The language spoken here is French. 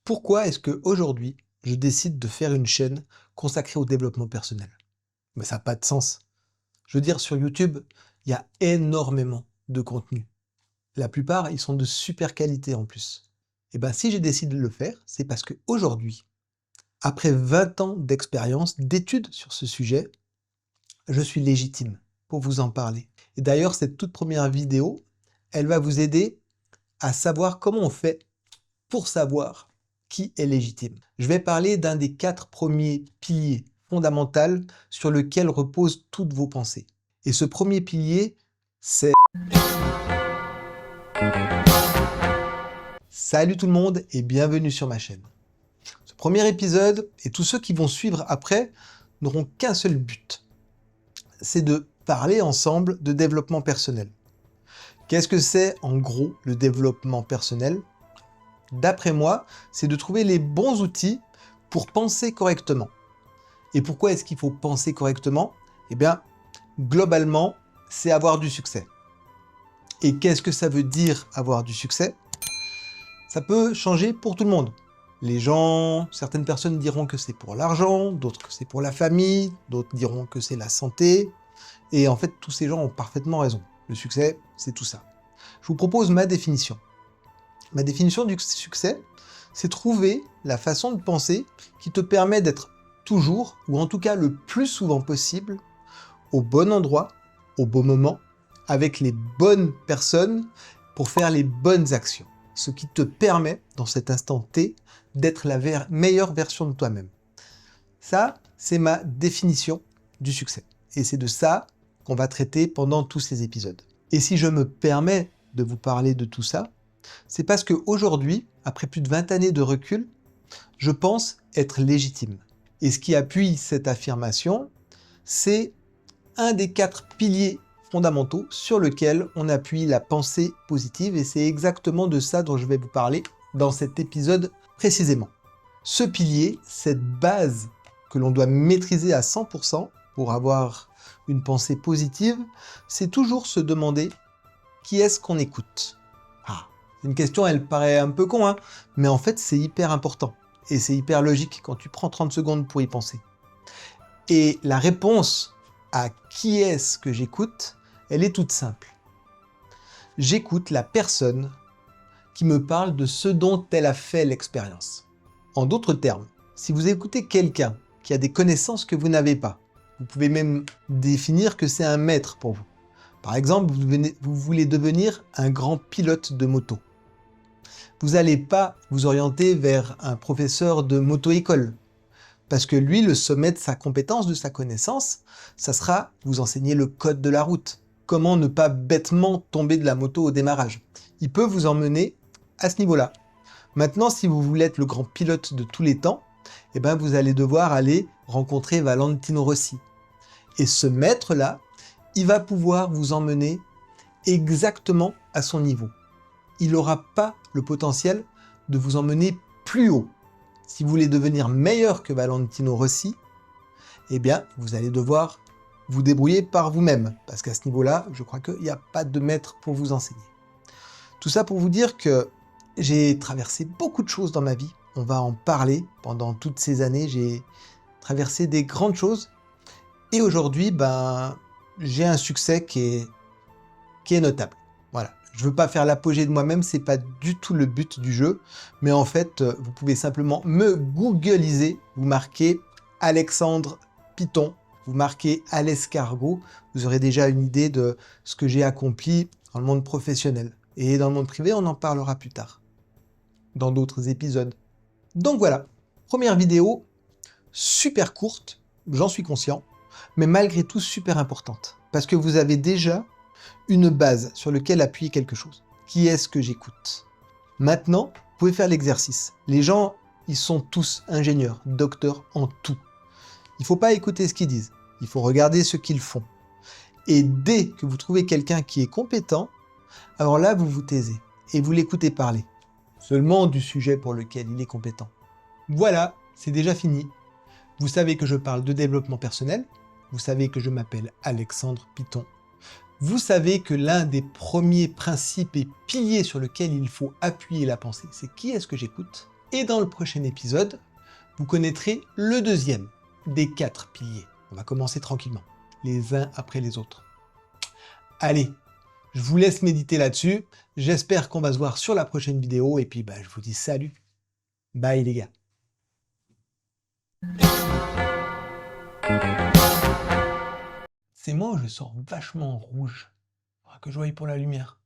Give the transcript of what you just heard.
Pourquoi est-ce qu'aujourd'hui, je décide de faire une chaîne consacrée au développement personnel? Mais ça n'a pas de sens. Je veux dire, sur YouTube, il y a énormément de contenu. La plupart, ils sont de super qualité en plus. Et bien, si j'ai décidé de le faire, c'est parce qu'aujourd'hui, après 20 ans d'expérience, d'études sur ce sujet, je suis légitime pour vous en parler. Et d'ailleurs, cette toute première vidéo, elle va vous aider à savoir comment on fait pour savoir qui est légitime. Je vais parler d'un des 4 premiers piliers fondamentaux sur lequel reposent toutes vos pensées. Et ce premier pilier, c'est... Salut tout le monde et bienvenue sur ma chaîne. Ce premier épisode et tous ceux qui vont suivre après n'auront qu'un seul but. C'est de parler ensemble de développement personnel. Qu'est-ce que c'est en gros le développement personnel ? D'après moi, c'est de trouver les bons outils pour penser correctement. Et pourquoi est-ce qu'il faut penser correctement ? Eh bien, globalement, c'est avoir du succès. Et qu'est-ce que ça veut dire avoir du succès ? Ça peut changer pour tout le monde. Certaines personnes diront que c'est pour l'argent, d'autres que c'est pour la famille, d'autres diront que c'est la santé. Et en fait, tous ces gens ont parfaitement raison. Le succès, c'est tout ça. Je vous propose ma définition. Ma définition du succès, c'est trouver la façon de penser qui te permet d'être toujours, ou en tout cas le plus souvent possible, au bon endroit, au bon moment, avec les bonnes personnes pour faire les bonnes actions. Ce qui te permet, dans cet instant T, d'être la meilleure version de toi-même. Ça, c'est ma définition du succès. Et c'est de ça qu'on va traiter pendant tous ces épisodes. Et si je me permets de vous parler de tout ça, c'est parce qu'aujourd'hui, après plus de 20 années de recul, je pense être légitime. Et ce qui appuie cette affirmation, c'est un des 4 piliers fondamentaux sur lequel on appuie la pensée positive, et c'est exactement de ça dont je vais vous parler dans cet épisode précisément. Ce pilier, cette base que l'on doit maîtriser à 100% pour avoir une pensée positive, c'est toujours se demander qui est-ce qu'on écoute. Une question, elle paraît un peu con, mais en fait, c'est hyper important. Et c'est hyper logique quand tu prends 30 secondes pour y penser. Et la réponse à qui est-ce que j'écoute, elle est toute simple. J'écoute la personne qui me parle de ce dont elle a fait l'expérience. En d'autres termes, si vous écoutez quelqu'un qui a des connaissances que vous n'avez pas, vous pouvez même définir que c'est un maître pour vous. Par exemple, vous voulez devenir un grand pilote de moto. Vous n'allez pas vous orienter vers un professeur de moto-école. Parce que lui, le sommet de sa compétence, de sa connaissance, ça sera vous enseigner le code de la route. Comment ne pas bêtement tomber de la moto au démarrage. Il peut vous emmener à ce niveau-là. Maintenant, si vous voulez être le grand pilote de tous les temps, eh ben, vous allez devoir aller rencontrer Valentino Rossi. Et ce maître-là, il va pouvoir vous emmener exactement à son niveau. Il n'aura pas le potentiel de vous emmener plus haut. Si vous voulez devenir meilleur que Valentino Rossi, eh bien, vous allez devoir vous débrouiller par vous-même. Parce qu'à ce niveau-là, je crois qu'il n'y a pas de maître pour vous enseigner. Tout ça pour vous dire que j'ai traversé beaucoup de choses dans ma vie. On va en parler pendant toutes ces années. J'ai traversé des grandes choses. Et aujourd'hui, j'ai un succès qui est notable. Voilà. Je ne veux pas faire l'apogée de moi-même, c'est pas du tout le but du jeu. Mais en fait, vous pouvez simplement me googliser, vous marquez Alexandre Piton, vous marquez à l'escargot, vous aurez déjà une idée de ce que j'ai accompli dans le monde professionnel. Et dans le monde privé, on en parlera plus tard, dans d'autres épisodes. Donc voilà, première vidéo, super courte, j'en suis conscient, mais malgré tout super importante. Parce que vous avez déjà une base sur laquelle appuyer quelque chose. Qui est-ce que j'écoute ? Maintenant, vous pouvez faire l'exercice. Les gens, ils sont tous ingénieurs, docteurs en tout. Il ne faut pas écouter ce qu'ils disent, il faut regarder ce qu'ils font. Et dès que vous trouvez quelqu'un qui est compétent, alors là, vous vous taisez et vous l'écoutez parler. Seulement du sujet pour lequel il est compétent. Voilà, c'est déjà fini. Vous savez que je parle de développement personnel. Vous savez que je m'appelle Alexandre Piton. Vous savez que l'un des premiers principes et piliers sur lesquels il faut appuyer la pensée, c'est qui est-ce que j'écoute ? Et dans le prochain épisode, vous connaîtrez le deuxième des 4 piliers. On va commencer tranquillement, les uns après les autres. Allez, je vous laisse méditer là-dessus. J'espère qu'on va se voir sur la prochaine vidéo. Et puis, je vous dis salut. Bye les gars. C'est moi où je sors vachement rouge. Faudra que je voie pour la lumière.